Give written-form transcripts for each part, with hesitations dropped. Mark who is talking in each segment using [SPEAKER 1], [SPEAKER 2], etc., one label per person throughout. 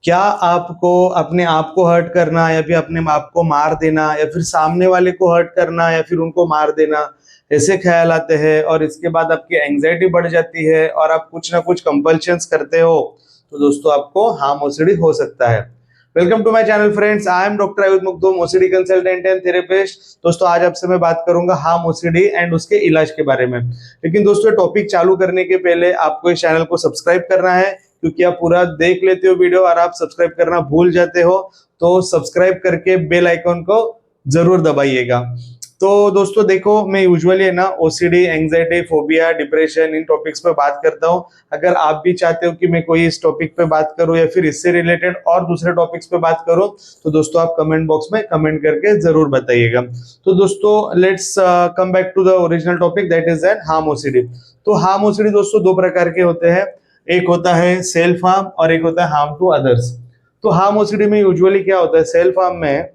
[SPEAKER 1] क्या आपको अपने आप को हर्ट करना या फिर अपने आप को मार देना या फिर सामने वाले को हर्ट करना या फिर उनको मार देना, ऐसे ख्याल आते हैं और इसके बाद आपकी एंजाइटी बढ़ जाती है और आप कुछ ना कुछ कंपल्शंस करते हो, तो दोस्तों आपको हार्म ओसीडी हो सकता है। Welcome to my channel friends, I am doctor Ayudh Mugdhum, OCD consultant and therapist. दोस्तों आज आपसे मैं बात करूंगा हार्म ओसीडी एंड उसके इलाज के बारे में। लेकिन दोस्तों टॉपिक चालू करने के पहले आपको इस चैनल को सब्सक्राइब करना है, क्योंकि आप पूरा देख लेते हो वीडियो और आप सब्सक्राइब करना भूल जाते हो, तो सब्सक्राइब करके बेल आइकॉन को जरूर दबाइएगा। तो दोस्तों देखो, मैं यूजुअली है ना ओसीडी, एंजाइटी, फोबिया, डिप्रेशन, इन टॉपिक्स पे बात करता हूँ। अगर आप भी चाहते हो कि मैं कोई इस टॉपिक पे बात करूँ या फिर इससे रिलेटेड और दूसरे टॉपिक्स पे बात करूँ, तो दोस्तों आप कमेंट बॉक्स में कमेंट करके जरूर बताइएगा। तो दोस्तों let's come back to the original topic, that is an harm OCD. तो हार्म ओसीडी दोस्तों दो प्रकार के होते हैं, एक होता है सेल्फ हार्म और एक होता है हार्म टू अदर्स। तो हार्म ओसीडी में यूजुअली क्या होता है, सेल्फ हार्म में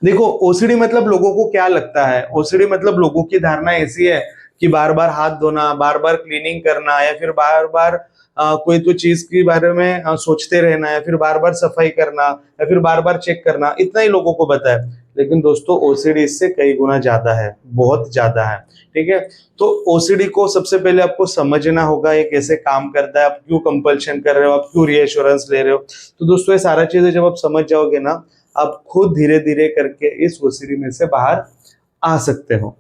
[SPEAKER 1] देखो, ओसीडी मतलब लोगों को क्या लगता है, ओसीडी मतलब लोगों की धारणा ऐसी है कि बार बार हाथ धोना, बार बार क्लीनिंग करना या फिर बार बार कोई तो चीज के बारे में सोचते रहना या फिर बार बार सफाई करना या फिर बार बार चेक करना, इतना ही लोगों को पता है। लेकिन दोस्तों ओसीडी इससे कई गुना ज्यादा है, बहुत ज्यादा है। ठीक है, तो ओसीडी को सबसे पहले आपको समझना होगा ये कैसे काम करता है, आप क्यों कंपल्शन कर रहे हो, आप क्यों रीएश्योरेंस ले रहे हो। तो दोस्तों ये सारा चीजें जब आप समझ जाओगे ना, आप खुद धीरे धीरे करके इस ओसीडी में से बाहर आ सकते हो।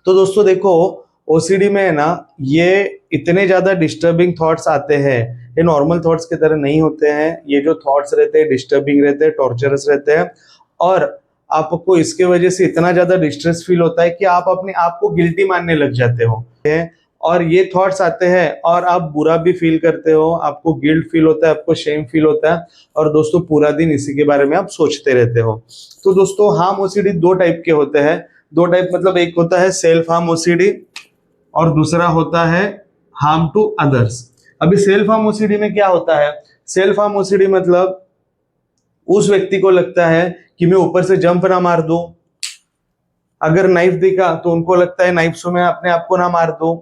[SPEAKER 1] तो दोस्तों देखो, ओसीडी में है ना, ये इतने ज्यादा डिस्टर्बिंग थॉट्स आते हैं, ये नॉर्मल थॉट्स की तरह नहीं होते हैं। ये जो थॉट्स रहते हैं डिस्टर्बिंग रहते हैं, टॉर्चरस रहते हैं, और आपको इसके वजह से इतना ज्यादा डिस्ट्रेस फील होता है कि आप अपने आप को गिल्टी मानने लग जाते हो। और ये थॉट्स आते हैं और आप बुरा भी फील करते हो, आपको गिल्ट फील होता है, आपको शेम फील होता है, और दोस्तों पूरा दिन इसी के बारे में आप सोचते रहते हो। तो दोस्तों हार्म ओसीडी दो टाइप के होते हैं, दो टाइप मतलब एक होता है सेल्फ हार्म ओसीडी और दूसरा होता है हार्म टू अदर्स। अभी सेल्फ हार्म ओसीडी में क्या होता है, सेल्फ हार्म ओसीडी मतलब उस व्यक्ति को लगता है कि मैं ऊपर से जंप ना मार दूं, अगर नाइफ दिखा तो उनको लगता है नाइफ से मैं अपने आप को ना मार दूं,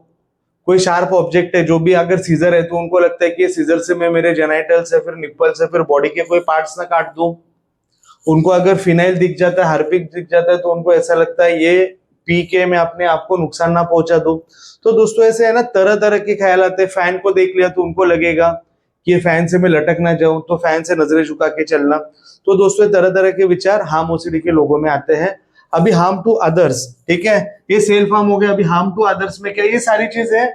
[SPEAKER 1] कोई शार्प ऑब्जेक्ट है जो भी, अगर सीजर है तो उनको लगता है कि ये सीजर से मैं मेरे जेनाइटल्स या फिर निप्पल्स या फिर बॉडी के कोई पार्ट्स ना काट दूं। उनको अगर फिनाइल दिख जाता है, हार्पिक दिख जाता है, तो उनको ऐसा लगता है ये पी के मैं अपने आप को नुकसान ना पहुंचा दूं। तो दोस्तों ऐसे है ना, तरह तरह के ख्याल आते हैं। फैन को देख लिया तो उनको लगेगा कि ये फैन से मैं लटक ना जाऊं, तो फैन से नजरें झुका के चलना। तो दोस्तों तरह तरह के विचार हार्म ओसीडी के लोगों में आते हैं। अभी हार्म टू अदर्स, ठीक है, ये सेल्फ हार्म हो गया। अभी हार्म टू अदर्स में क्या, ये सारी चीजें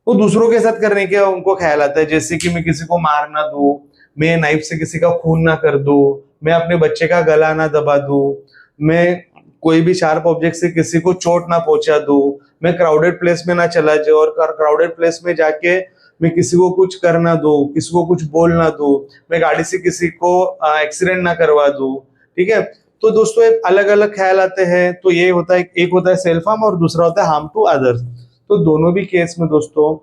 [SPEAKER 1] वो दूसरों के साथ करने के उनको ख्याल आता है, जैसे कि मैं किसी को मार ना दूं, मैं नाइफ से किसी का खून ना कर दूं, मैं अपने बच्चे का गला ना दबा दूं, मैं कोई भी शार्प ऑब्जेक्ट से किसी को चोट ना पहुंचा दूं, मैं क्राउडेड प्लेस में ना चला जाऊं और क्राउडेड प्लेस में जाके मैं किसी को कुछ कर ना दूं, किसी को कुछ बोल ना दूं, मैं गाड़ी से किसी को एक्सीडेंट ना करवा दूं। ठीक है, तो दोस्तों एक अलग अलग ख्याल आते हैं। तो ये होता है, एक होता है सेल्फ हार्म और दूसरा होता है हार्म टू अदर्स। तो दोनों भी केस में दोस्तों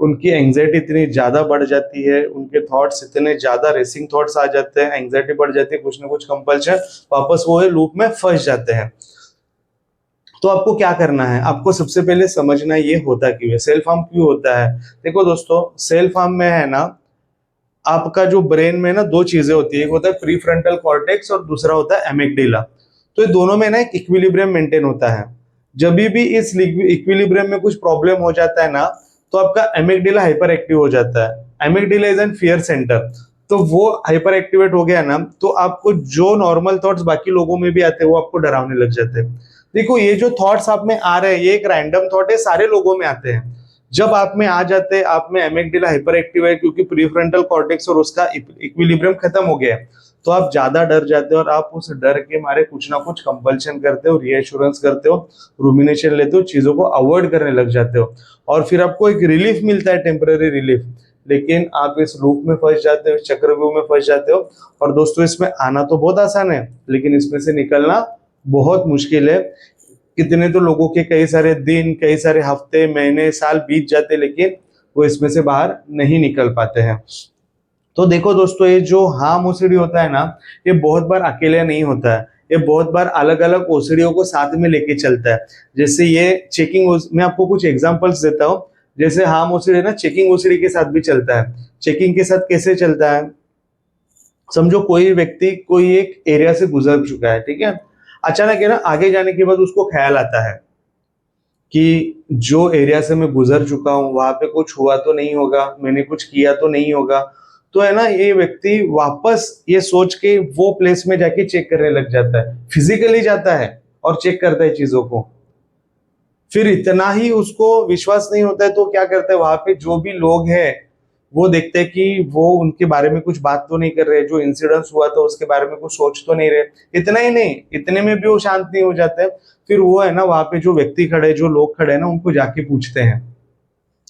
[SPEAKER 1] उनकी एंजाइटी इतनी ज्यादा बढ़ जाती है, उनके थॉट्स इतने ज्यादा रेसिंग थॉट्स आ जाते हैं, एंजाइटी बढ़ जाती है, कुछ ना कुछ कंपल्शन, वापस वो लूप में फंस जाते हैं। तो आपको क्या करना है, आपको सबसे पहले समझना ये होता क्यों है, सेल्फ हार्म क्यों होता है। देखो दोस्तों, सेल्फ हार्म में है ना, आपका जो ब्रेन में ना दो चीजें होती है, एक होता है प्री फ्रंटल कॉर्टेक्स और दूसरा होता है एमिगडाला। तो ये दोनों में ना एक इक्विलिब्रियम मेंटेन होता है। जब भी इस इक्विलिब्रियम में कुछ प्रॉब्लम हो जाता है ना, तो आपका एमिगडाला हाइपर एक्टिव हो जाता है। Amygdala is an fear centre, तो वो हाइपर एक्टिवेट हो गया ना, तो आपको जो नॉर्मल थॉट्स बाकी लोगों में भी आते हैं वो आपको डरावने लग जाते हैं। देखो ये जो थॉट्स आप में आ रहे हैं, ये एक रैंडम थॉट है, सारे लोगों में आते हैं। जब आप में आ जाते हैं, आप में एमिगडाला हाइपर एक्टिव है क्योंकि प्रीफ्रंटल कॉर्टेक्स और उसका इक्विलिब्रियम खत्म हो गया है, तो आप ज्यादा डर जाते हो और आप उस डर के मारे कुछ ना कुछ कंपल्शन करते हो, रीएश्योरेंस करते हो, रूमिनेशन लेते हो, चीजों को अवॉइड करने लग जाते हो, और फिर आपको एक रिलीफ मिलता है, टेम्पररी रिलीफ। लेकिन आप इस लूप में फंस जाते हो, इस चक्रव्यूह में फंस जाते हो। और दोस्तों इसमें आना तो बहुत आसान है, लेकिन इसमें से निकलना बहुत मुश्किल है। कितने तो लोगों के कई सारे दिन, कई सारे हफ्ते, महीने, साल बीत जाते, लेकिन वो इसमें से बाहर नहीं निकल पाते हैं। तो देखो दोस्तों, ये जो हार्म ओसीडी होता है ना, ये बहुत बार अकेले नहीं होता है, ये बहुत बार अलग अलग ओसीडियों को साथ में लेके चलता है। जैसे ये चेकिंग, मैं आपको कुछ एग्जांपल्स देता हूँ। जैसे हार्म ओसीडी ना चेकिंग ओसीडी के साथ भी चलता है। चेकिंग के साथ कैसे चलता है, समझो कोई व्यक्ति कोई एक एरिया से गुजर चुका है, ठीक है, अचानक है ना आगे जाने के बाद उसको ख्याल आता है कि जो एरिया से मैं गुजर चुका हूँ वहां पे कुछ हुआ तो नहीं होगा, मैंने कुछ किया तो नहीं होगा। तो है ना ये व्यक्ति वापस ये सोच के वो प्लेस में जाके चेक करने लग जाता है, फिजिकली जाता है और चेक करता है चीजों को। फिर इतना ही उसको विश्वास नहीं होता है तो क्या करता है, वहां पे जो भी लोग हैं वो देखते हैं कि वो उनके बारे में कुछ बात तो नहीं कर रहे, जो इंसिडेंस हुआ था उसके बारे में कुछ सोच तो नहीं रहे। इतना ही नहीं, इतने में भी वो शांत नहीं हो जाते हैं। फिर वो है ना वहां पे जो व्यक्ति खड़े, जो लोग खड़े हैं ना, उनको जाके पूछते हैं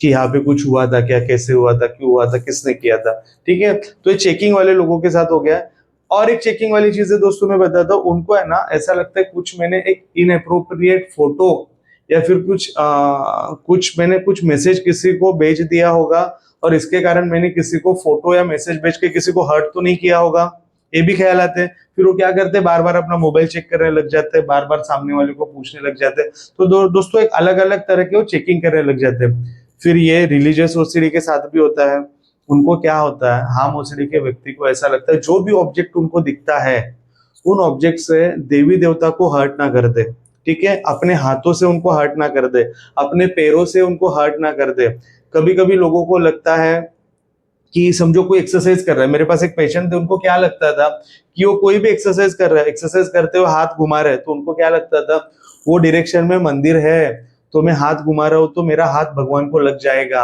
[SPEAKER 1] कि यहाँ पे कुछ हुआ था क्या, कैसे हुआ था, क्यों हुआ था, किसने किया था। ठीक है, तो ये चेकिंग वाले लोगों के साथ हो गया। और एक चेकिंग वाली चीज है दोस्तों, मैं बताता हूँ, उनको है ना ऐसा लगता है कुछ मैंने एक इनअप्रोप्रिएट फोटो या फिर कुछ मैंने कुछ मैसेज किसी को भेज दिया होगा और इसके कारण मैंने किसी को फोटो या मैसेज भेज के किसी को हर्ट तो नहीं किया होगा, ये भी ख्याल आते हैं। फिर वो क्या करते हैं, बार बार अपना मोबाइल चेक करने लग जाते हैं, बार बार सामने वाले को पूछने लग जाते हैं। तो दोस्तों एक अलग अलग तरह के वो चेकिंग करने लग जाते हैं। फिर ये रिलीजियस ओसीडी के साथ भी होता है। उनको क्या होता है, हार्म ओसीडी के व्यक्ति को ऐसा लगता है जो भी ऑब्जेक्ट उनको दिखता है उन ऑब्जेक्ट से देवी देवता को हर्ट ना कर दे। ठीक है, अपने हाथों से उनको हर्ट ना कर दे, अपने पैरों से उनको हर्ट ना कर दे। कभी कभी लोगों को लगता है कि समझो कोई एक्सरसाइज कर रहा है, मेरे पास एक पेशेंट थे, उनको क्या लगता था कि वो कोई भी एक्सरसाइज कर रहा है, एक्सरसाइज करते हुए हाथ घुमा रहे हैं, तो उनको क्या लगता था वो डायरेक्शन में मंदिर है तो मैं हाथ घुमा रहा हूं तो मेरा हाथ भगवान को लग जाएगा।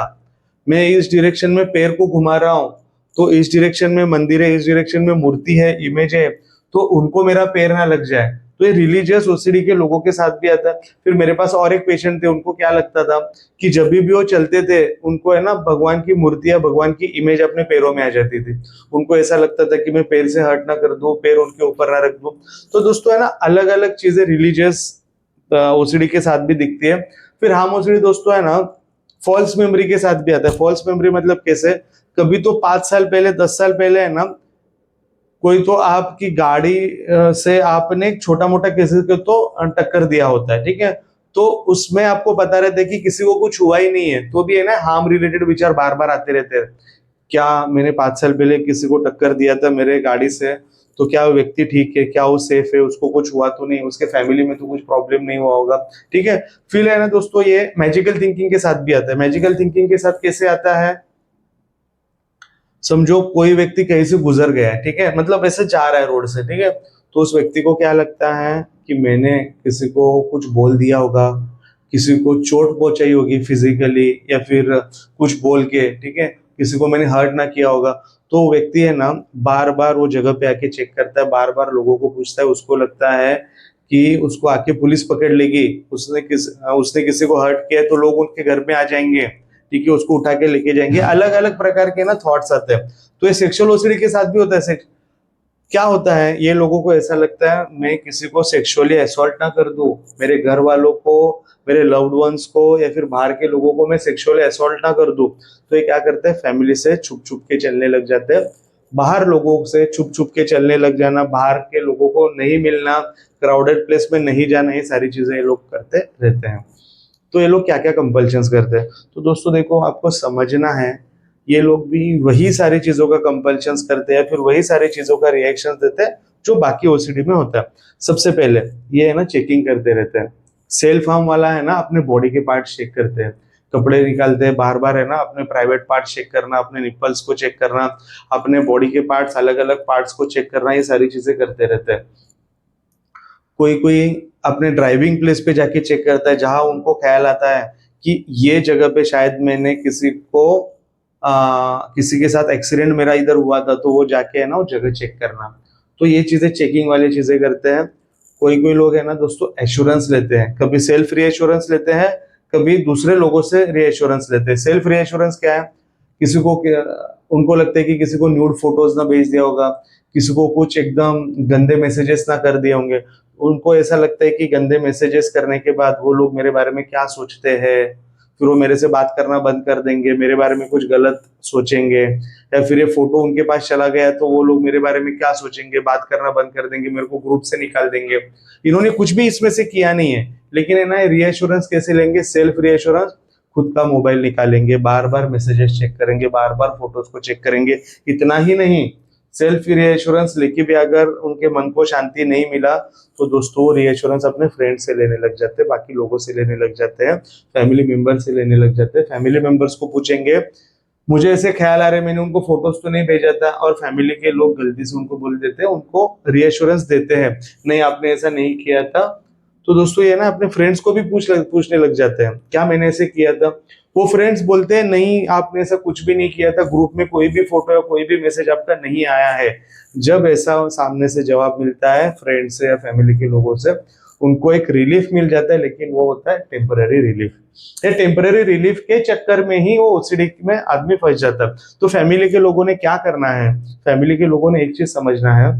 [SPEAKER 1] मैं इस डायरेक्शन में पैर को घुमा रहा हूं तो इस डायरेक्शन में मंदिर है, इस डायरेक्शन में मूर्ति है, इमेज है, तो उनको मेरा पैर ना लग जाए। तो ये रिलीजियस ओसीडी के लोगों के साथ भी आता है। फिर मेरे पास और एक पेशेंट थे, उनको क्या लगता था कि जब भी वो चलते थे उनको है ना भगवान की मूर्ति या भगवान की इमेज अपने पैरों में आ जाती थी। उनको ऐसा लगता था कि मैं पैर से हर्ट ना कर दूं, पैर उनके ऊपर ना रख दूं। तो दोस्तों है ना अलग अलग चीजें रिलीजियस ओसीडी के साथ भी दिखती है। फिर हार्म ओसीडी दोस्तों है ना फॉल्स मेमोरी के साथ भी आता है। फॉल्स मेमोरी मतलब कैसे, कभी तो 5 साल पहले 10 साल पहले है ना कोई तो आपकी गाड़ी से आपने एक छोटा मोटा किसी को तो टक्कर दिया होता है, ठीक है, तो उसमें आपको पता रहता है कि किसी को कुछ हुआ ही नहीं है, तो भी है ना हार्म रिलेटेड विचार बार बार आते रहते हैं। क्या मैंने 5 साल पहले किसी को टक्कर दिया था मेरे गाड़ी से, तो क्या वो व्यक्ति ठीक है, क्या वो सेफ है, उसको कुछ हुआ तो नहीं, उसके फैमिली में तो कुछ प्रॉब्लम नहीं हुआ होगा। ठीक है, फिर है ना दोस्तों ये मैजिकल थिंकिंग के साथ भी आता है। मैजिकल थिंकिंग के साथ कैसे आता है, समझो कोई व्यक्ति कहीं से गुजर गया है, ठीक है, मतलब ऐसे जा रहा है रोड से, ठीक है, तो उस व्यक्ति को क्या लगता है कि मैंने किसी को कुछ बोल दिया होगा, किसी को चोट पहुंचाई होगी फिजिकली या फिर कुछ बोल के, ठीक है, किसी को मैंने हर्ट ना किया होगा। तो वो व्यक्ति है ना बार बार वो जगह पे आके चेक करता है, बार बार लोगों को पूछता है, उसको लगता है कि उसको आके पुलिस पकड़ लेगी, उसने किसी को हर्ट किया है तो लोग उनके घर में आ जाएंगे, ठीक है, उसको उठा के लेके जाएंगे। अलग अलग प्रकार के ना थॉट्स आते हैं। तो ये सेक्सुअल ओसिडी के साथ भी होता है। क्या होता है, ये लोगों को ऐसा लगता है मैं किसी को सेक्सुअली असॉल्ट ना कर दूं, मेरे घर वालों को, मेरे लव्ड वंस को या फिर बाहर के लोगों को मैं सेक्सुअली असॉल्ट ना कर दूं। तो ये क्या करते हैं, फैमिली से छुप छुप के चलने लग जाते हैं, बाहर लोगों से छुप छुप के चलने लग जाना, बाहर के लोगों को नहीं मिलना, क्राउडेड प्लेस में नहीं जाना, ये सारी चीजें ये लोग करते रहते हैं। तो ये लोग क्या क्या कंपल्शंस करते हैं, तो दोस्तों देखो आपको समझना है, ये लोग भी वही सारी चीजों का कंपल्शंस करते हैं, फिर वही सारी चीजों का रिएक्शन देते हैं जो बाकी ओसीडी में होता है। सबसे पहले ये है ना चेकिंग करते रहते हैं। सेल्फ हार्म वाला है ना अपने बॉडी के पार्ट चेक करते हैं, कपड़े निकालते हैं बार बार, है ना अपने प्राइवेट पार्ट चेक करना, अपने निप्पल्स को चेक करना, अपने बॉडी के पार्ट्स अलग अलग पार्ट्स को चेक करना, ये सारी चीजें करते रहते हैं। कोई कोई अपने ड्राइविंग प्लेस पे जाके चेक करता है, जहां उनको ख्याल आता है कि ये जगह पे शायद मैंने किसी के साथ एक्सीडेंट मेरा इधर हुआ था, तो वो जाके है ना वो जगह चेक करना। तो ये चीजें चेकिंग वाली चीजें करते हैं। कोई कोई लोग है ना दोस्तों एश्योरेंस लेते हैं, कभी सेल्फ रीएश्योरेंस लेते हैं, कभी दूसरे लोगों से रीएश्योरेंस लेते हैं। सेल्फ रीएश्योरेंस क्या है, किसी को उनको लगता है कि किसी को न्यूड फोटोज ना भेज दिया होगा, किसी को कुछ एकदम गंदे मैसेजेस ना कर दिए होंगे, उनको ऐसा लगता है कि गंदे मैसेजेस करने के बाद वो लोग मेरे बारे में क्या सोचते हैं, फिर वो मेरे से बात करना बंद कर देंगे, मेरे बारे में कुछ गलत सोचेंगे, या फिर ये फोटो उनके पास चला गया तो वो लोग मेरे बारे में क्या सोचेंगे, बात करना बंद कर देंगे, मेरे को ग्रुप से निकाल देंगे। इन्होंने कुछ भी इसमें से किया नहीं है, लेकिन है ना रीएश्योरेंस कैसे लेंगे, सेल्फ रीएश्योरेंस, खुद का मोबाइल निकालेंगे, बार बार मैसेजेस चेक करेंगे, बार बार फोटोज को चेक करेंगे। इतना ही नहीं, सेल्फ रीएश्योरेंस लेके भी अगर उनके मन को शांति नहीं मिला तो दोस्तों वो रीएश्योरेंस अपने फ्रेंड से लेने लग जाते हैं, बाकी लोगों से लेने लग जाते हैं, फैमिली मेंबर से लेने लग जाते हैं। फैमिली मेंबर्स को पूछेंगे, मुझे ऐसे ख्याल आ रहे मैंने उनको फोटोज तो नहीं भेजा था, और फैमिली के लोग गलती से उनको बोल देते हैं, उनको रीएश्योरेंस देते हैं, नहीं आपने ऐसा नहीं किया था। तो दोस्तों ये ना अपने फ्रेंड्स को भी पूछने लग जाते हैं, क्या मैंने ऐसे किया था? वो फ्रेंड्स बोलते हैं नहीं आपने ऐसा कुछ भी नहीं किया था, ग्रुप में कोई भी फोटो या कोई भी मैसेज आपका नहीं आया है। जब ऐसा सामने से जवाब मिलता है फ्रेंड से या फैमिली के लोगों से, उनको एक रिलीफ मिल जाता है, लेकिन वो होता है टेम्पररी रिलीफ। ये टेम्पररी रिलीफ के चक्कर में ही वो ओसीडी में आदमी फंस जाता है। तो फैमिली के लोगों ने क्या करना है, फैमिली के लोगों ने एक चीज समझना है,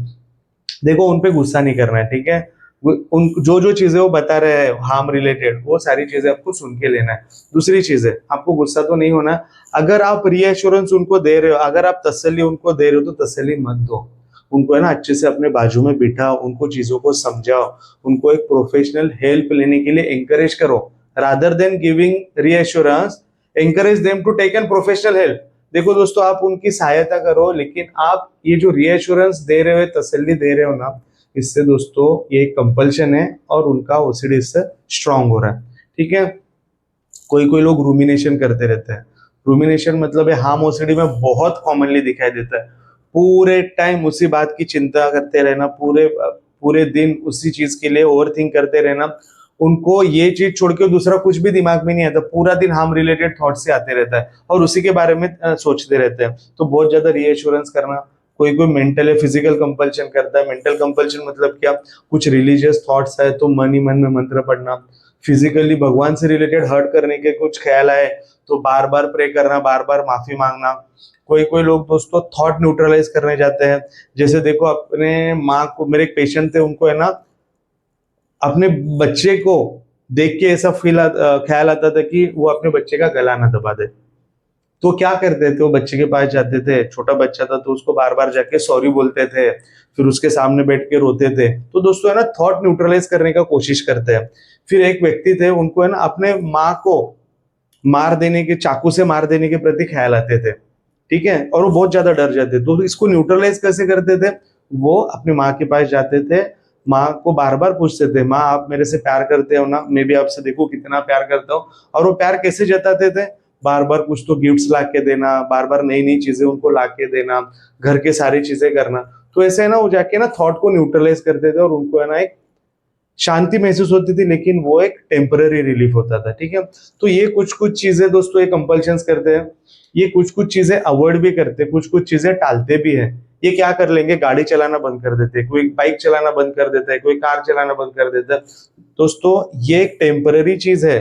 [SPEAKER 1] देखो उन पे गुस्सा नहीं करना है, ठीक है? उन जो जो चीजें वो बता रहे हैं हार्म रिलेटेड, वो सारी चीजें आपको सुन के लेना है। दूसरी चीज है, आपको गुस्सा तो नहीं होना। अगर आप रीएश्योरेंस उनको दे रहे हो, अगर आप तसल्ली उनको दे रहे हो, तो तसल्ली मत दो उनको, है ना, अच्छे से अपने बाजू में बिठाओ, उनको चीजों को समझाओ, उनको एक प्रोफेशनल हेल्प लेने के लिए एंकरेज करो। Rather than giving reassurance, encourage them to take an professional help. देखो दोस्तों, आप उनकी सहायता करो, लेकिन आप ये जो रीएश्योरेंस दे रहे हो, तसल्ली दे रहे हो ना, इससे दोस्तों ये एक कंपल्शन है और उनका ओसीडी इससे स्ट्रांग हो रहा है, ठीक है? कोई कोई लोग रूमिनेशन करते रहते हैं। रूमिनेशन मतलब है हार्म ओसीडी में बहुत कॉमनली दिखाई देता है, पूरे टाइम उसी बात की चिंता करते रहना, पूरे पूरे दिन उसी चीज के लिए ओवरथिंक करते रहना। उनको ये चीज छोड़ के दूसरा कुछ भी दिमाग में नहीं आता, पूरा दिन हार्म रिलेटेड थॉट से आते रहता है और उसी के बारे में सोचते रहते हैं। तो बहुत ज्यादा रीएश्योरेंस करना, कोई कोई मेंटल या फिजिकल कंपल्शन करता है। मेंटल कंपल्शन मतलब क्या, कुछ रिलीजियस थॉट्स है तो मन ही मन में मंत्र पढ़ना, फिजिकली भगवान से रिलेटेड हर्ट करने के कुछ ख्याल आए तो बार बार प्रे करना, बार बार माफी मांगना। कोई कोई लोग दोस्तों थॉट न्यूट्रलाइज करने जाते हैं, जैसे देखो अपने माँ को, मेरे एक पेशेंट थे, उनको है ना अपने बच्चे को देख के ऐसा ख्याल आता था कि वो अपने बच्चे का गला ना दबा दे। तो क्या करते थे, वो बच्चे के पास जाते थे, छोटा बच्चा था तो उसको बार बार जाके सॉरी बोलते थे, फिर उसके सामने बैठ के रोते थे। तो दोस्तों है ना थॉट न्यूट्रलाइज करने का कोशिश करते हैं। फिर एक व्यक्ति थे, उनको है ना अपने माँ को मार देने के, चाकू से मार देने के प्रति ख्याल आते थे, ठीक है? और वो बहुत ज्यादा डर जाते। तो इसको न्यूट्रलाइज कैसे करते थे, वो अपनी माँ के पास जाते थे, माँ को बार बार पूछते थे, माँ आप मेरे से प्यार करते हो ना, मैं भी आपसे देखो कितना प्यार करता हूँ। और वो प्यार कैसे जताते थे, बार बार कुछ तो गिफ्ट्स ला के देना, बार बार नई नई चीजें उनको ला के देना, घर के सारी चीजें करना। तो ऐसे है ना वो जाके ना थॉट को न्यूट्रलाइज करते थे और उनको है ना एक शांति महसूस होती थी, लेकिन वो एक टेम्पररी रिलीफ होता था, ठीक है? तो ये कुछ कुछ चीजें दोस्तों ये कंपल्शंस करते हैं, ये कुछ कुछ चीजें अवॉइड भी करते हैं, कुछ कुछ चीजें टालते भी हैं। ये क्या कर लेंगे, गाड़ी चलाना बंद कर देते हैं, कोई बाइक चलाना बंद कर देता है, कोई कार चलाना बंद कर देता है। दोस्तों ये एक टेम्पररी चीज है,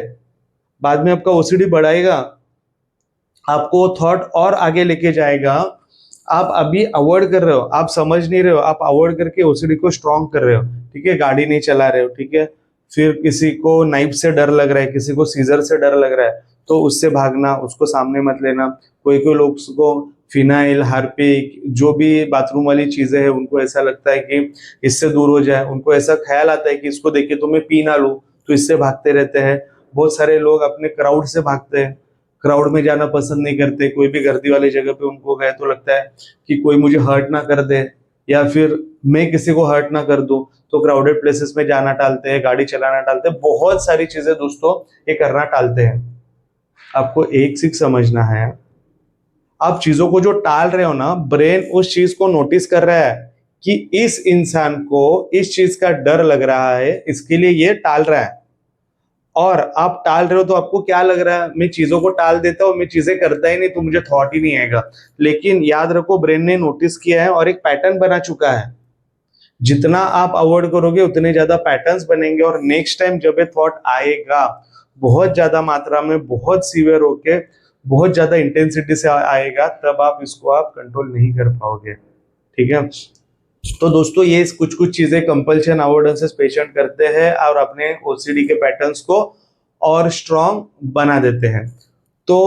[SPEAKER 1] बाद में आपका ओसीडी बढ़ाएगा, आपको थॉट और आगे लेके जाएगा। आप अभी अवॉइड कर रहे हो, आप समझ नहीं रहे हो, आप अवॉइड करके ओसीडी को स्ट्रॉन्ग कर रहे हो, ठीक है? गाड़ी नहीं चला रहे हो, ठीक है? फिर किसी को नाइफ से डर लग रहा है, किसी को सीजर से डर लग रहा है, तो उससे भागना, उसको सामने मत लेना। कोई कोई लोग को फिनाइल, हार्पिक, जो भी बाथरूम वाली चीजें हैं, उनको ऐसा लगता है कि इससे दूर हो जाए, उनको ऐसा ख्याल आता है कि इसको देख के तो मैं पी ना लूं, तो इससे भागते रहते हैं। बहुत सारे लोग अपने क्राउड से भागते हैं, क्राउड में जाना पसंद नहीं करते, कोई भी गर्दी वाली जगह पे उनको गए तो लगता है कि कोई मुझे हर्ट ना कर दे, या फिर मैं किसी को हर्ट ना कर दूं, तो क्राउडेड प्लेसेस में जाना टालते हैं, गाड़ी चलाना टालते हैं, बहुत सारी चीजें दोस्तों ये करना टालते हैं। आपको एक चीज समझना है, आप चीजों को जो टाल रहे हो ना, ब्रेन उस चीज को नोटिस कर रहा है कि इस इंसान को इस चीज का डर लग रहा है, इसके लिए ये टाल रहा है। और आप टाल रहे हो तो आपको क्या लग रहा है, मैं चीजों को टाल देता हूं, मैं चीजें करता ही नहीं तो मुझे थॉट ही नहीं आएगा। लेकिन याद रखो, ब्रेन ने नोटिस किया है और एक पैटर्न बना चुका है। जितना आप अवॉइड करोगे उतने ज्यादा पैटर्न्स बनेंगे, और नेक्स्ट टाइम जब ये थॉट आएगा बहुत ज्यादा मात्रा में, बहुत सीवियर होके, बहुत ज्यादा इंटेंसिटी से आएगा, तब आप इसको आप कंट्रोल नहीं कर पाओगे, ठीक है? तो दोस्तों ये कुछ कुछ चीजें कंपल्शन अवॉइडेंसेस पेशेंट करते हैं और अपने ओसीडी के पैटर्न्स को और स्ट्रॉन्ग बना देते हैं। तो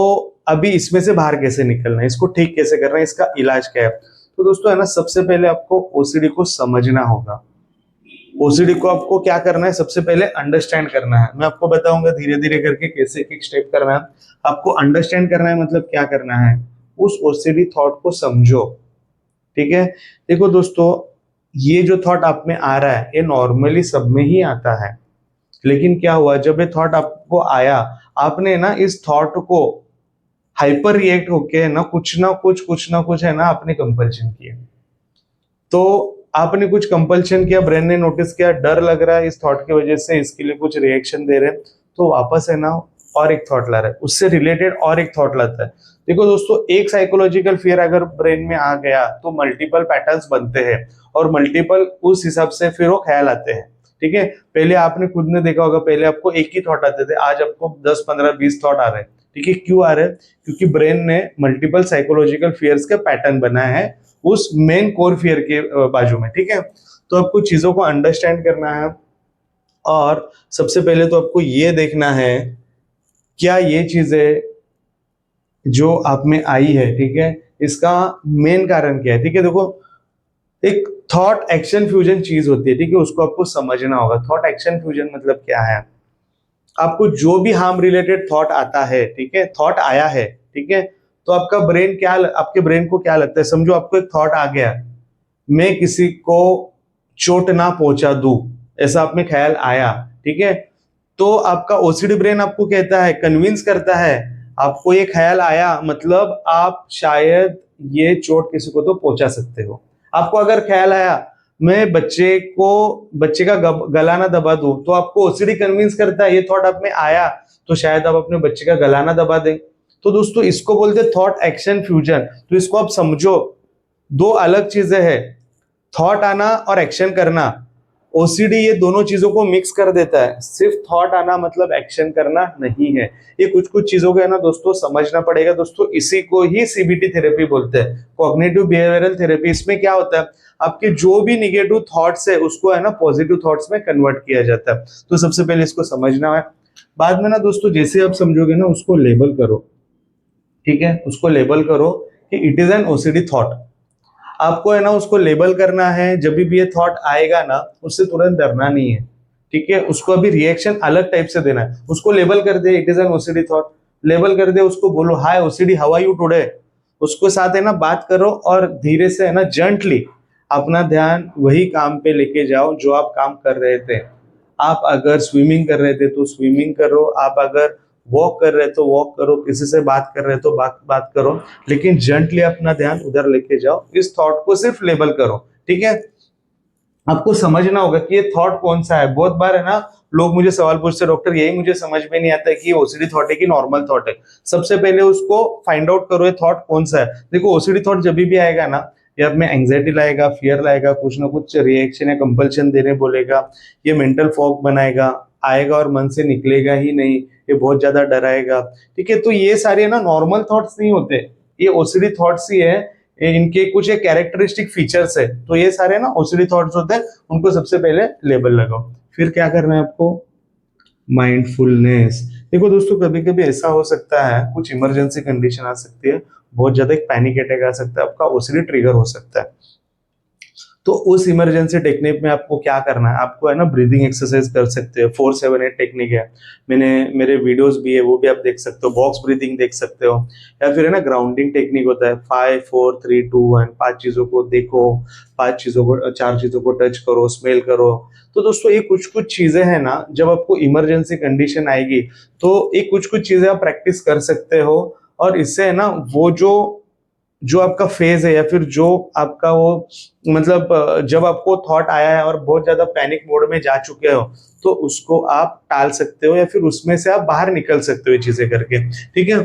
[SPEAKER 1] अभी इसमें से बाहर कैसे निकलना है, इसको ठीक कैसे करना है, इसका इलाज क्या है? तो दोस्तों है ना, सबसे पहले आपको ओसीडी को समझना होगा। ओसीडी को आपको क्या करना है, सबसे पहले अंडरस्टैंड करना है। मैं आपको बताऊंगा धीरे धीरे करके कैसे एक स्टेप करना है। आपको अंडरस्टैंड करना है मतलब क्या करना है, उस ओसीडी थॉट को समझो, ठीक है। देखो दोस्तों, ये जो थॉट आप में आ रहा है ये नॉर्मली सब में ही आता है, लेकिन क्या हुआ जब ये थॉट आपको आया, आपने ना इस थॉट को हाइपर रिएक्ट होके ना कुछ है ना आपने कंपल्शन किया। तो आपने कुछ कंपल्शन किया, ब्रेन ने नोटिस किया डर लग रहा है इस थॉट की वजह से, इसके लिए कुछ रिएक्शन दे रहे हैं, तो वापस है ना और एक थॉट ला रहा है, उससे रिलेटेड और एक थॉट लाता है। देखो दोस्तों, एक साइकोलॉजिकल फियर अगर ब्रेन में आ गया तो मल्टीपल पैटर्न्स बनते हैं और मल्टीपल उस हिसाब से फिर वो ख्याल आते हैं। ठीक है, पहले आपने खुद ने देखा होगा, पहले आपको एक ही थॉट आते थे, आज आपको 10 15 20 थॉट आ रहे हैं। ठीक है, क्यों आ रहे हैं? क्योंकि ब्रेन ने मल्टीपल साइकोलॉजिकल फियर्स के पैटर्न बनाए हैं उस मेन कोर फियर के बाजू में। ठीक है, तो आपको चीजों को अंडरस्टैंड करना है और सबसे पहले तो आपको ये देखना है क्या ये चीजें जो आप में आई है, ठीक है, इसका मेन कारण क्या है। ठीक है, देखो, एक थॉट एक्शन फ्यूजन चीज होती है, ठीक है, उसको आपको समझना होगा। थॉट एक्शन फ्यूजन मतलब क्या है? आपको जो भी हार्म रिलेटेड थॉट आता है, ठीक है, थॉट आया है, ठीक है, तो आपका ब्रेन क्या, आपके ब्रेन को क्या लगता है? समझो आपको एक थॉट आ गया, मैं किसी को चोट ना पहुंचा दूं, ऐसा आप में ख्याल आया, ठीक है, तो आपका ओसीडी ब्रेन आपको कहता है, कन्विंस करता है, आपको ये ख्याल आया मतलब आप शायद ये चोट किसी को तो पहुंचा सकते हो। आपको अगर ख्याल आया मैं बच्चे का गला ना दबा दूं, तो आपको ओसीडी कन्विंस करता है, ये थॉट आप में आया तो शायद आप अपने बच्चे का गला ना दबा दें। तो दोस्तों, इसको बोलते हैं थॉट एक्शन फ्यूजन। तो इसको आप समझो, दो अलग चीजें हैं, थॉट आना और एक्शन करना। ओसीडी ये दोनों चीजों को मिक्स कर देता है, सिर्फ थॉट आना मतलब एक्शन करना नहीं है। ये कुछ कुछ चीजों को है ना दोस्तों समझना पड़ेगा। दोस्तों, इसी को ही सीबीटी थेरेपी बोलते हैं, कॉग्निटिव बिहेवियरल थेरेपी। इसमें क्या होता है, आपके जो भी निगेटिव थॉट्स है उसको है ना पॉजिटिव थॉट्स में कन्वर्ट किया जाता है। तो सबसे पहले इसको समझना है, बाद में ना दोस्तों जैसे आप समझोगे ना उसको लेबल करो। ठीक है, उसको लेबल करो कि it is an OCD thought. आपको है ना उसको लेबल करना है, जब भी ये थॉट आएगा ना उससे तुरंत डरना नहीं है। ठीक है, उसको अभी रिएक्शन अलग टाइप से देना है। उसको लेबल कर दे, it is an OCD thought, label कर दे, उसको बोलो hi OCD, how are you today. उसको साथ है ना बात करो और धीरे से है ना जेंटली अपना ध्यान वही काम पे लेके जाओ जो आप काम कर रहे थे। आप अगर स्विमिंग कर रहे थे तो स्विमिंग करो, आप अगर वॉक कर रहे तो वॉक करो, किसी से बात कर रहे तो बात करो, लेकिन जेंटली अपना ध्यान उधर लेके जाओ, इस थॉट को सिर्फ लेबल करो। ठीक है, आपको समझना होगा कि ये थॉट कौन सा है। बहुत बार है ना लोग मुझे सवाल पूछते हैं, डॉक्टर यही मुझे समझ में नहीं आता है कि ये ओसीडी थॉट है कि नॉर्मल थॉट है। सबसे पहले उसको फाइंड आउट करो ये थॉट कौन सा है। देखो, ओसीडी थॉट जब भी आएगा ना, ये आप में एंग्जाइटी लाएगा, फियर लाएगा, कुछ ना कुछ रिएक्शन या कंपल्शन देने बोलेगा, ये मेंटल फॉग बनाएगा, आएगा और मन से निकलेगा ही नहीं, ये बहुत ज्यादा डराएगा। ठीक है, तो ये सारे ना नॉर्मल थॉट्स नहीं होते, ये ओसीडी थॉट्स ही है, इनके कुछ एक कैरेक्टरिस्टिक फीचर्स है। तो ये सारे ना ओसीडी थॉट्स होते हैं, उनको सबसे पहले लेबल लगाओ। फिर क्या करना है आपको, माइंडफुलनेस। देखो दोस्तों, कभी कभी ऐसा हो सकता है, कुछ इमरजेंसी कंडीशन आ सकती है, बहुत ज्यादा एक पैनिक अटैक आ सकता है, आपका ओसीडी ट्रिगर हो सकता है। तो उस इमरजेंसी टेक्निक में आपको क्या करना है, आपको है ना ब्रीदिंग एक्सरसाइज कर सकते हैं, 4-7-8 टेक्निक है, मेरे वीडियोस भी है, वो भी आप देख सकते हो, बॉक्स ब्रीदिंग देख सकते हो, या फिर है ना ग्राउंडिंग टेक्निक होता है, 5-4-3-2-1, 5 चीजों को देखो, 5 चीजों को 4 चीजों को टच करो, स्मेल करो। तो दोस्तों, ये कुछ कुछ चीजें हैं ना, जब आपको इमरजेंसी कंडीशन आएगी तो ये कुछ कुछ चीजें आप प्रैक्टिस कर सकते हो, और इससे है ना वो जो जो आपका फेज है या फिर जो आपका वो मतलब जब आपको थॉट आया है और बहुत ज्यादा पैनिक मोड में जा चुके हो, तो उसको आप टाल सकते हो या फिर उसमें से आप बाहर निकल सकते हो ये चीजें करके। ठीक है,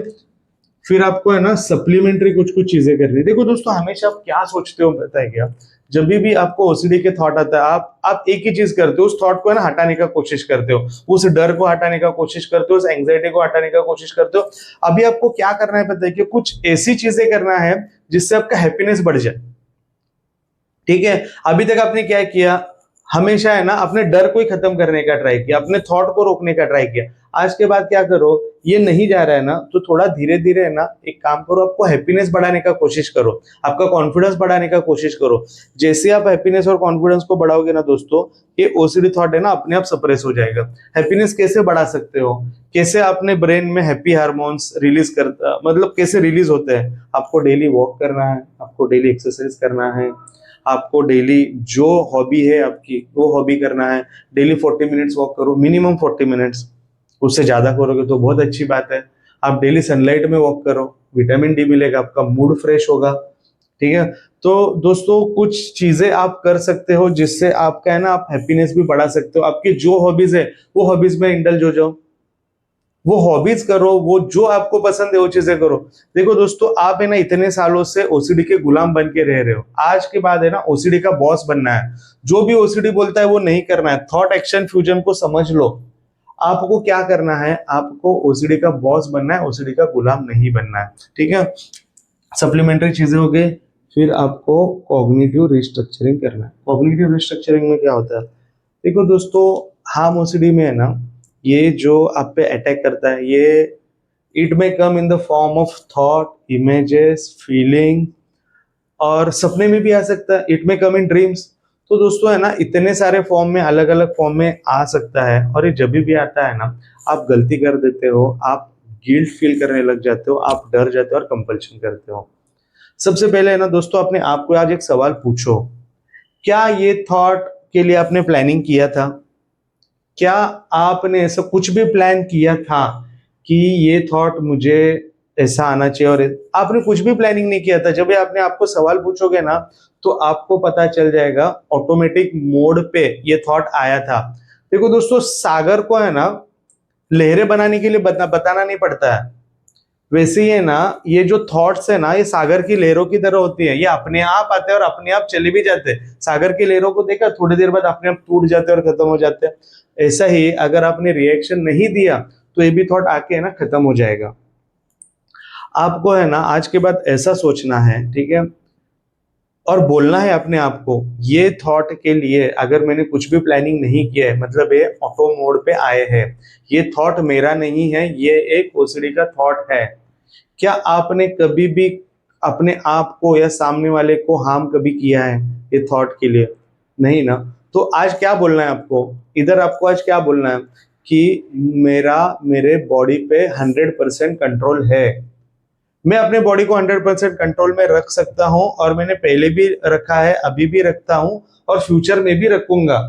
[SPEAKER 1] फिर आपको है ना सप्लीमेंट्री कुछ कुछ चीजें करनी है। देखो दोस्तों, हमेशा आप क्या सोचते हो पता है क्या, जब भी आपको ओसीडी के थॉट आता है, आप एक ही चीज करते हो, उस थॉट को है ना हटाने का कोशिश करते हो, उस डर को हटाने का कोशिश करते हो, उस एंग्जाइटी को हटाने का कोशिश करते हो। अभी आपको क्या करना है पता है कि कुछ ऐसी चीजें करना है जिससे आपका हैप्पीनेस बढ़ जाए। ठीक है, अभी तक आपने क्या किया, हमेशा है ना अपने डर को ही खत्म करने का ट्राई किया, अपने थॉट को रोकने का ट्राई किया। आज के बाद क्या करो, ये नहीं जा रहा है ना, तो थोड़ा धीरे धीरे है ना एक काम करो, आपको हैप्पीनेस बढ़ाने का कोशिश करो, आपका कॉन्फिडेंस बढ़ाने का कोशिश करो। जैसे आप हैप्पीनेस और कॉन्फिडेंस को बढ़ाओगे ना दोस्तों, ये ओसीडी थॉट है ना अपने आप सप्रेस हो जाएगा। हैप्पीनेस कैसे बढ़ा सकते हो, कैसे अपने ब्रेन में हैप्पी हार्मोन्स रिलीज करता, मतलब कैसे रिलीज होते हैं। आपको डेली वॉक करना है, आपको डेली एक्सरसाइज करना है, आपको डेली जो हॉबी है आपकी वो हॉबी करना है। डेली 40 मिनट्स वॉक करो, मिनिमम 40 मिनट्स, उससे ज्यादा करोगे तो बहुत अच्छी बात है। आप डेली सनलाइट में वॉक करो, विटामिन डी मिलेगा, आपका मूड फ्रेश होगा। ठीक है, तो दोस्तों कुछ चीजें आप कर सकते हो जिससे आपका है ना आप हैप्पीनेस भी बढ़ा सकते हो। आपकी जो हॉबीज है वो हॉबीज में इंडल्ज हो जाओ, वो हॉबीज करो, वो जो आपको पसंद है वो चीजें करो। देखो दोस्तों, आप है ना इतने सालों से ओसीडी के गुलाम बन के रह रहे हो, आज के बाद है ना ओसीडी का बॉस बनना है। जो भी ओसीडी बोलता है वो नहीं करना है। थॉट एक्शन फ्यूजन को समझ लो। आपको क्या करना है, आपको ओसीडी का बॉस बनना है, ओसीडी का गुलाम नहीं बनना है। ठीक है, सप्लीमेंट्री चीजें हो गई। फिर आपको कॉग्निटिव रिस्ट्रक्चरिंग करना है। कॉग्निटिव रिस्ट्रक्चरिंग में क्या होता है, देखो दोस्तों, हार्म ओसीडी में है ना, ये जो आप पे अटैक करता है, ये इट में come in the form of thought, images, feeling, और सपने में भी आ सकता है। इट में कम इन ड्रीम्स। तो दोस्तों है ना इतने सारे फॉर्म में, अलग अलग फॉर्म में आ सकता है। और ये जब भी आता है ना, आप गलती कर देते हो, आप गिल्ट फील करने लग जाते हो, आप डर जाते हो और कंपल्शन करते हो। सबसे पहले है ना दोस्तों, अपने आप को आज एक सवाल पूछो, क्या ये थॉट के लिए आपने प्लानिंग किया था? क्या आपने ऐसा कुछ भी प्लान किया था कि ये थॉट मुझे ऐसा आना चाहिए? और आपने कुछ भी प्लानिंग नहीं किया था। जब भी आपने आपको सवाल पूछोगे ना, तो आपको पता चल जाएगा ऑटोमेटिक मोड पे ये थॉट आया था। देखो दोस्तों, सागर को है ना लहरें बनाने के लिए बताना नहीं पड़ता है। वैसे ही है ना, ये जो थॉट्स है ना, ये सागर की लहरों की तरह होती है। ये अपने आप आते हैं और अपने आप चले भी जाते हैं। सागर की लहरों को देखा, थोड़ी देर बाद अपने आप टूट जाते हैं और खत्म हो जाते हैं। ऐसा ही अगर आपने रिएक्शन नहीं दिया तो ये भी थॉट आके है ना खत्म हो जाएगा। आपको है ना आज के बाद ऐसा सोचना है, ठीक है, और बोलना है अपने आप को, ये थॉट के लिए अगर मैंने कुछ भी प्लानिंग नहीं किया है, मतलब ये ऑटो मोड पे आए हैं, ये थॉट मेरा नहीं है, ये एक ओसीडी का थॉट है। क्या आपने कभी भी अपने आप को या सामने वाले को हार्म कभी किया है ये थॉट के लिए? नहीं ना। तो आज क्या बोलना है आपको, इधर आपको आज क्या बोलना है कि मेरे बॉडी पे 100% कंट्रोल है। मैं अपने बॉडी को 100% कंट्रोल में रख सकता हूं, और मैंने पहले भी रखा है, अभी भी रखता हूं, और फ्यूचर में भी रखूंगा।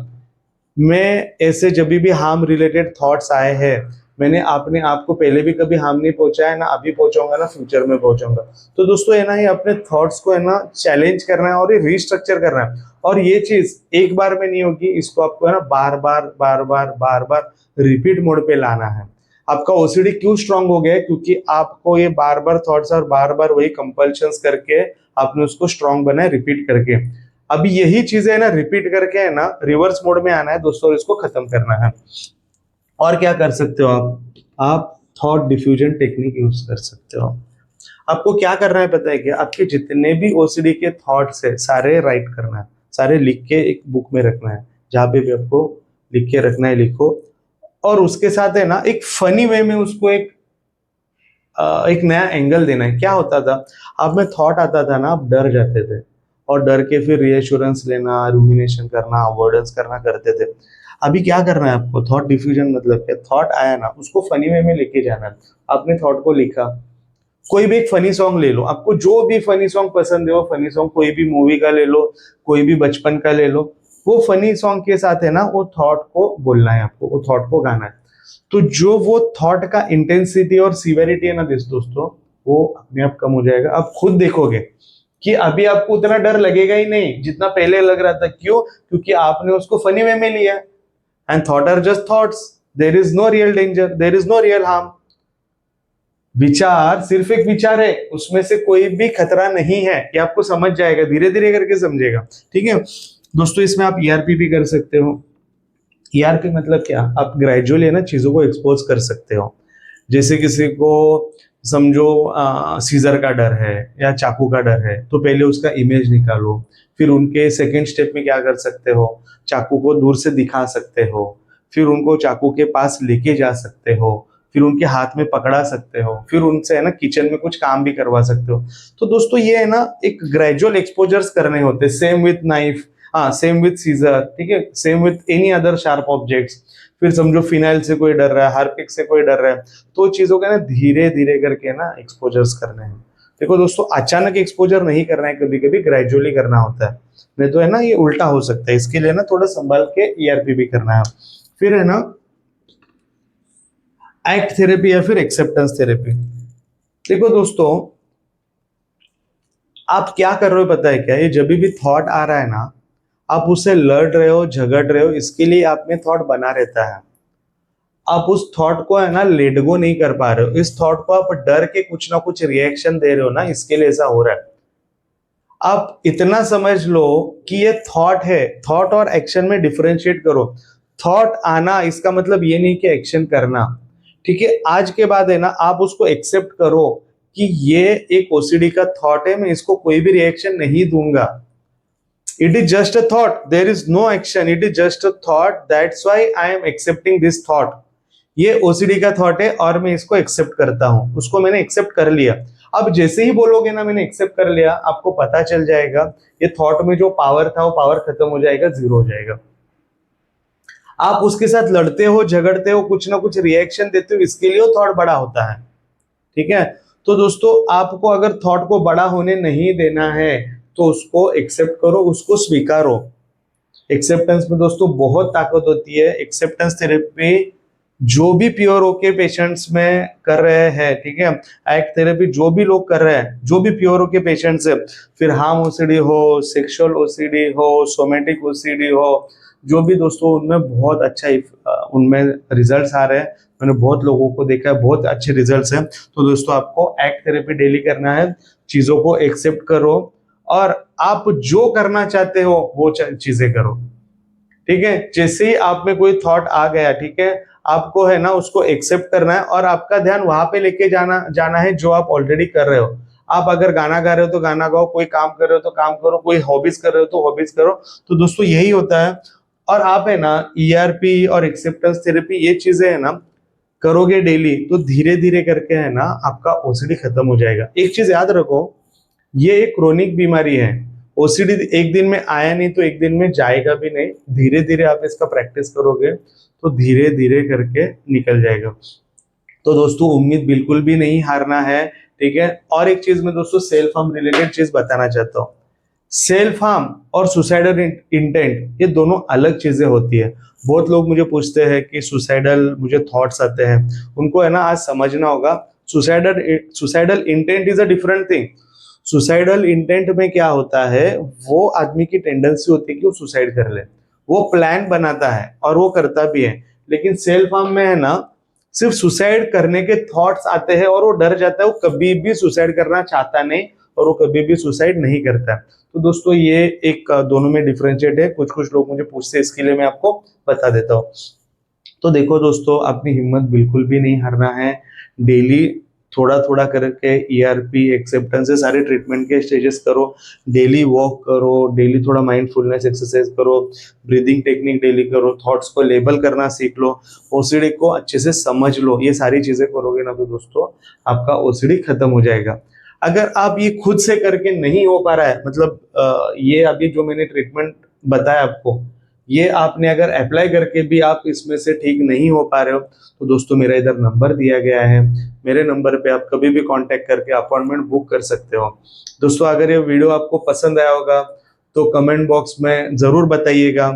[SPEAKER 1] मैं ऐसे जब भी हार्म रिलेटेड थॉट्स आए हैं, मैंने अपने आप को पहले भी कभी हार्म नहीं पहुंचाया है, ना अभी पहुंचाऊंगा ना फ्यूचर में पहुंचाऊंगा। तो दोस्तों है ना, ये अपने थॉट्स को है ना चैलेंज करना है और ये रिस्ट्रक्चर करना है। और ये चीज एक बार में नहीं होगी, इसको आपको है ना बार बार बार बार बार बार रिपीट मोड पे लाना है। आपका ओसीडी क्यों स्ट्रांग हो गया है? क्योंकि आपको ये बार बार थॉट्स और बार बार वही कंपल्शंस करके आपने उसको स्ट्रांग बनाया, रिपीट करके। अभी यही चीजें है ना रिपीट करके है ना रिवर्स मोड में आना है दोस्तों, और इसको खत्म करना है। और क्या कर सकते हो आप थॉट डिफ्यूजन टेक्निक यूज कर सकते हो। आपको क्या करना है पता है क्या? आपके जितने भी ओसीडी के थॉट्स है सारे राइट करना है, सारे लिख के एक बुक में रखना है। जहां पे भी आपको लिख के रखना है लिखो, और उसके साथ है ना एक फनी वे में उसको एक नया एंगल देना है। क्या होता था, आप में थॉट आता था ना, आप डर जाते थे, और डर के फिर रिएश्योरेंस लेना, रूमिनेशन करना, अवॉइडेंस करना करते थे। अभी क्या करना है आपको, थॉट डिफ्यूजन मतलब क्या? थॉट आया ना, उसको फनी वे में लेके जाना है। आपने थॉट को लिखा, कोई भी एक फनी सॉन्ग ले लो, आपको जो भी फनी सॉन्ग पसंद है वो फनी सॉन्ग, कोई भी मूवी का ले लो, कोई भी बचपन का ले लो, वो फनी सॉन्ग के साथ है ना वो थॉट को बोलना है, आपको वो थॉट को गाना है। तो जो वो थॉट का इंटेंसिटी और सीवेरिटी है ना दोस्तों, वो अपने आप कम हो जाएगा। आप खुद देखोगे कि अभी आपको उतना डर लगेगा ही नहीं जितना पहले लग रहा था। क्यों? क्योंकि आपने उसको फनी वे में लिया। And thought are just thoughts, there is no real danger, there is no real harm. विचार सिर्फ एक विचार है, उसमें से कोई भी खतरा नहीं है। ये आपको समझ जाएगा, धीरे धीरे करके समझेगा। ठीक है दोस्तों, इसमें आप ईआरपी भी कर सकते हो। ईआरपी मतलब क्या? आप ग्रेजुअली है ना चीजों को एक्सपोज कर सकते हो। जैसे किसी को समझो सीजर का डर है या चाकू का डर है, तो पहले उसका इमेज निकालो। फिर उनके सेकंड स्टेप में क्या कर सकते हो, चाकू को दूर से दिखा सकते हो, फिर उनको चाकू के पास लेके जा सकते हो, फिर उनके हाथ में पकड़ा सकते हो, फिर उनसे है ना किचन में कुछ काम भी करवा सकते हो। तो दोस्तों ये है ना एक ग्रेजुअल एक्सपोजर्स करने होते हैं। सेम विथ नाइफ, हाँ सेम विथ सीजर, ठीक है, same with any other sharp objects. फिर समझो फिनाइल से कोई डर रहा है, हार्पिक से कोई डर रहा है, तो चीजों का ना धीरे धीरे करके ना एक्सपोजर्स करने हैं। देखो दोस्तों, अचानक एक्सपोजर नहीं करना है, कभी कभी ग्रेजुअली करना होता है, नहीं तो है ना ये उल्टा हो सकता है। इसके लिए ना थोड़ा संभाल के ईआरपी भी करना है। फिर है ना एक्ट थेरेपी या फिर एक्सेप्टेंस थेरेपी। देखो दोस्तों, आप क्या कर रहे हो पता है क्या, ये जब भी थॉट आ रहा है ना, आप उससे लड़ रहे हो, झगड़ रहे हो, इसके लिए आप में थॉट बना रहता है। आप उस थॉट को है ना लेट गो नहीं कर पा रहे हो, इस थॉट को आप डर के कुछ ना कुछ रिएक्शन दे रहे हो ना, इसके लिए ऐसा हो रहा है। आप इतना समझ लो कि ये थॉट है, थॉट और एक्शन में डिफरेंशिएट करो। थॉट आना इसका मतलब ये नहीं कि एक्शन करना, ठीक है। आज के बाद है ना आप उसको एक्सेप्ट करो कि ये एक ओसीडी का थॉट है, मैं इसको कोई भी रिएक्शन नहीं दूंगा। It is just a thought, there is no action, it is just a thought, that's why I am accepting this thought. ये ओसीडी का थॉट है और मैं इसको एक्सेप्ट करता हूं, उसको मैंने एक्सेप्ट कर लिया। अब जैसे ही बोलोगे ना मैंने एक्सेप्ट कर लिया, आपको पता चल जाएगा ये थॉट में जो पावर था वो पावर खत्म हो जाएगा, जीरो हो जाएगा। आप उसके साथ लड़ते हो, झगड़ते हो, कुछ ना कुछ रिएक्शन देते हो, इसके लिए वो थॉट बड़ा होता है, ठीक है। तो दोस्तों, आपको अगर थॉट को बड़ा होने नहीं देना है तो उसको एक्सेप्ट करो, उसको स्वीकारो। एक्सेप्टेंस में दोस्तों बहुत ताकत होती है। एक्सेप्टेंस थेरेपी जो भी प्योर ओके पेशेंट्स में कर रहे हैं, ठीक है, एक्ट थेरेपी जो भी लोग कर रहे हैं, जो भी प्योर ओके पेशेंट्स है, फिर हार्म ओसीडी हो, सेक्सुअल ओसीडी हो, सोमेटिक ओसीडी हो, जो भी दोस्तों उनमें बहुत अच्छा उनमें रिजल्ट्स आ रहे हैं। मैंने बहुत लोगों को देखा है, बहुत अच्छे रिजल्ट्स हैं। तो दोस्तों आपको एक्ट थेरेपी डेली करना है, चीजों को एक्सेप्ट करो और आप जो करना चाहते हो वो चीजें करो, ठीक है। जैसे ही आप में कोई थॉट आ गया, ठीक है, आपको है ना उसको एक्सेप्ट करना है और आपका ध्यान वहां पे लेके जाना जाना है जो आप ऑलरेडी कर रहे हो। आप अगर गाना गा रहे हो तो गाना गाओ, कोई काम कर रहे हो तो काम करो, कोई हॉबीज कर रहे हो तो हॉबीज करो। तो दोस्तों यही होता है। और आप है ना ईआरपी और एक्सेप्टेंस थेरेपी ये चीजें है ना करोगे डेली, तो धीरे धीरे करके है ना आपका ओसीडी खत्म हो जाएगा। एक चीज याद रखो, ये एक क्रोनिक बीमारी है। ओसीडी एक दिन में आया नहीं तो एक दिन में जाएगा भी नहीं। धीरे धीरे आप इसका प्रैक्टिस करोगे तो धीरे धीरे करके निकल जाएगा। तो दोस्तों उम्मीद बिल्कुल भी नहीं हारना है, ठीक है। और एक चीज मैं दोस्तों सेल्फ हार्म रिलेटेड चीज बताना चाहता हूँ। सेल्फ हार्म और सुसाइडल इंटेंट ये दोनों अलग चीजें होती है। बहुत लोग मुझे पूछते हैं कि सुसाइडल मुझे थॉट्स आते हैं, उनको है ना आज समझना होगा suicidal suicidal intent is a different thing. Suicidal intent में क्या होता है, वो आदमी की टेंडेंसी होती है कि वो सुसाइड कर ले, वो प्लान बनाता है और वो करता भी है। लेकिन सेल्फ हार्म में है ना सिर्फ सुसाइड करने के थॉट्स आते हैं और वो डर जाता है, वो कभी भी सुसाइड करना चाहता नहीं और वो कभी भी सुसाइड नहीं करता। तो दोस्तों ये एक दोनों में डिफरेंशिएट है। कुछ कुछ लोग मुझे पूछते हैं, इसके लिए मैं आपको बता देता हूँ। तो देखो दोस्तों, अपनी हिम्मत बिल्कुल भी नहीं हारना है। डेली थोड़ा थोड़ा करके ईआरपी एक्सेप्टेंस से सारे ट्रीटमेंट के स्टेजेस करो। डेली वॉक करो, डेली थोड़ा माइंडफुलनेस एक्सरसाइज करो, ब्रीदिंग टेक्निक डेली करो, थॉट्स को लेबल करना सीख लो, ओसीडी को अच्छे से समझ लो। ये सारी चीजें करोगे ना तो दोस्तों आपका ओसीडी खत्म हो जाएगा। अगर आप ये खुद से करके नहीं हो पा रहा है, मतलब ये अभी जो मैंने ट्रीटमेंट बताया आपको, ये आपने अगर अप्लाई करके भी आप इसमें से ठीक नहीं हो पा रहे हो, तो दोस्तों मेरा इधर नंबर दिया गया है, मेरे नंबर पे आप कभी भी कांटेक्ट करके अपॉइंटमेंट बुक कर सकते हो। दोस्तों अगर ये वीडियो आपको पसंद आया होगा तो कमेंट बॉक्स में जरूर बताइएगा।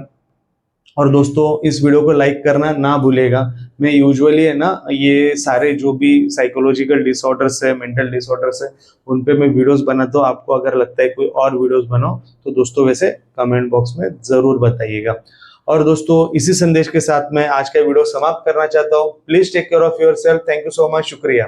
[SPEAKER 1] और दोस्तों इस वीडियो को लाइक करना ना भूलेगा। मैं यूजुअली है ना ये सारे जो भी साइकोलॉजिकल डिसऑर्डर्स है, मेंटल डिसऑर्डर्स है, उन पे मैं वीडियोस बनाता हूँ। आपको अगर लगता है कोई और वीडियोस बनाओ तो दोस्तों वैसे कमेंट बॉक्स में जरूर बताइएगा। और दोस्तों इसी संदेश के साथ मैं आज का वीडियो समाप्त करना चाहता हूँ। Please take care of your self. Thank you so much. शुक्रिया।